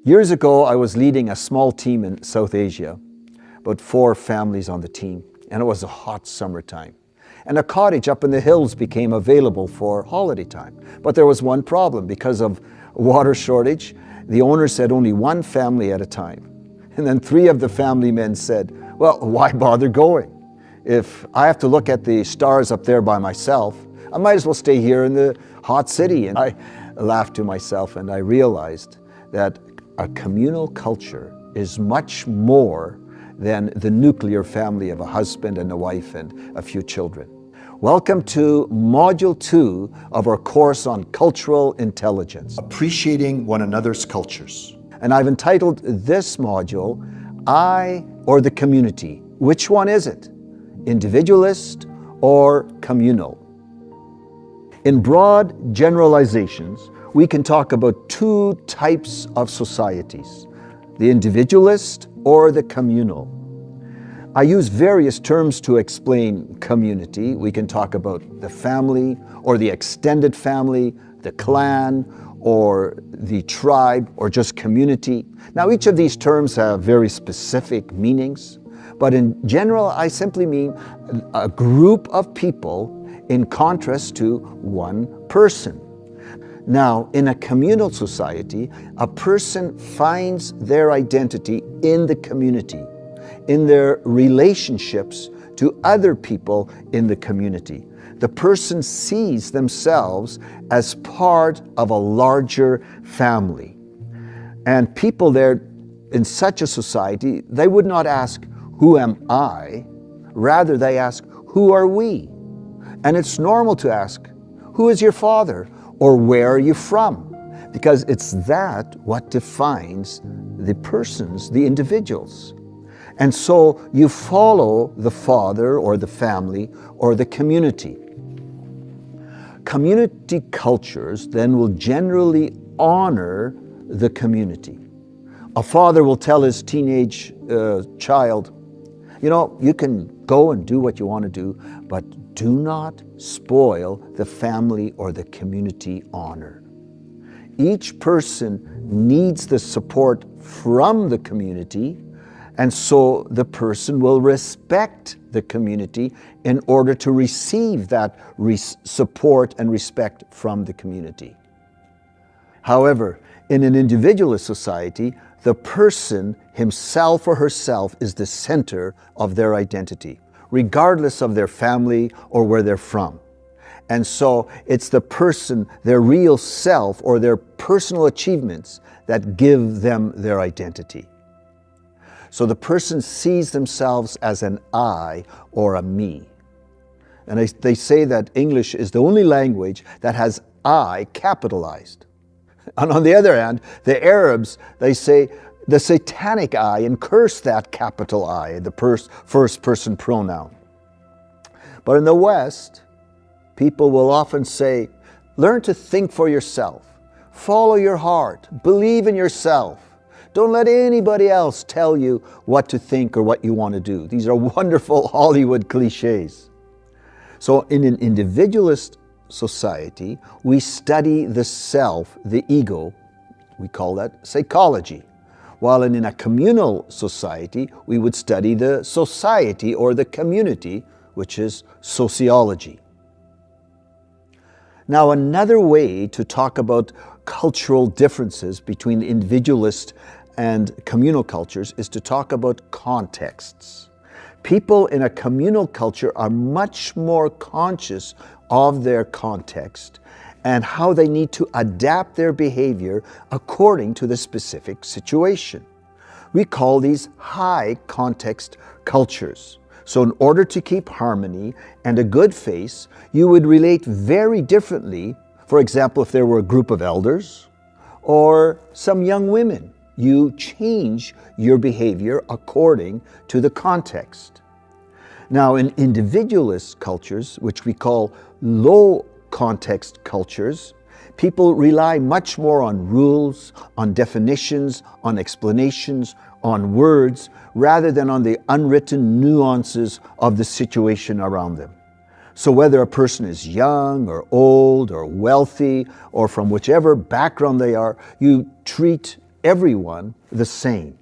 Years ago, I was leading a small team in South Asia, about 4 families on the team, and it was a hot summertime. And a cottage up in the hills became available for holiday time. But there was one problem. Because of water shortage, the owner said only 1 family at a time. And then 3 of the family men said, well, why bother going? If I have to look at the stars up there by myself, I might as well stay here in the hot city. And I laughed to myself and I realized that a communal culture is much more than the nuclear family of a husband and a wife and a few children. Welcome to Module 2 of our course on Cultural Intelligence. Appreciating one another's cultures. And I've entitled this module, I or the Community. Which one is it? Individualist or communal? In broad generalizations, we can talk about 2 types of societies, the individualist or the communal. I use various terms to explain community. We can talk about the family or the extended family, the clan or the tribe or just community. Now each of these terms have very specific meanings, but in general I simply mean a group of people in contrast to one person. Now, in a communal society, a person finds their identity in the community, in their relationships to other people in the community. The person sees themselves as part of a larger family. And people there in such a society, they would not ask, who am I? Rather, they ask, who are we? And it's normal to ask, who is your father? Or where are you from? Because it's that what defines the persons, the individuals. And so you follow the father or the family or the community. Community cultures then will generally honor the community. A father will tell his teenage child, you know, you can go and do what you want to do, but do not spoil the family or the community honor. Each person needs the support from the community, and so the person will respect the community in order to receive that support and respect from the community. However, in an individualist society, the person himself or herself is the center of their identity, regardless of their family or where they're from. And so it's the person, their real self or their personal achievements that give them their identity. So the person sees themselves as an I or a me. And they say that English is the only language that has I capitalized. And on the other hand, the Arabs, they say the satanic I and curse that capital I, the first person pronoun. But in the West, people will often say, learn to think for yourself, follow your heart, believe in yourself. Don't let anybody else tell you what to think or what you want to do. These are wonderful Hollywood cliches. So in an individualist society, we study the self, the ego. We call that psychology. While in a communal society, we would study the society or the community, which is sociology. Now, another way to talk about cultural differences between individualist and communal cultures is to talk about contexts. People in a communal culture are much more conscious of their context and how they need to adapt their behavior according to the specific situation. We call these high context cultures. So in order to keep harmony and a good face, you would relate very differently. For example, if there were a group of elders or some young women, you change your behavior according to the context. Now, in individualist cultures, which we call low context cultures, people rely much more on rules, on definitions, on explanations, on words, rather than on the unwritten nuances of the situation around them. So whether a person is young or old or wealthy or from whichever background they are, you treat everyone the same.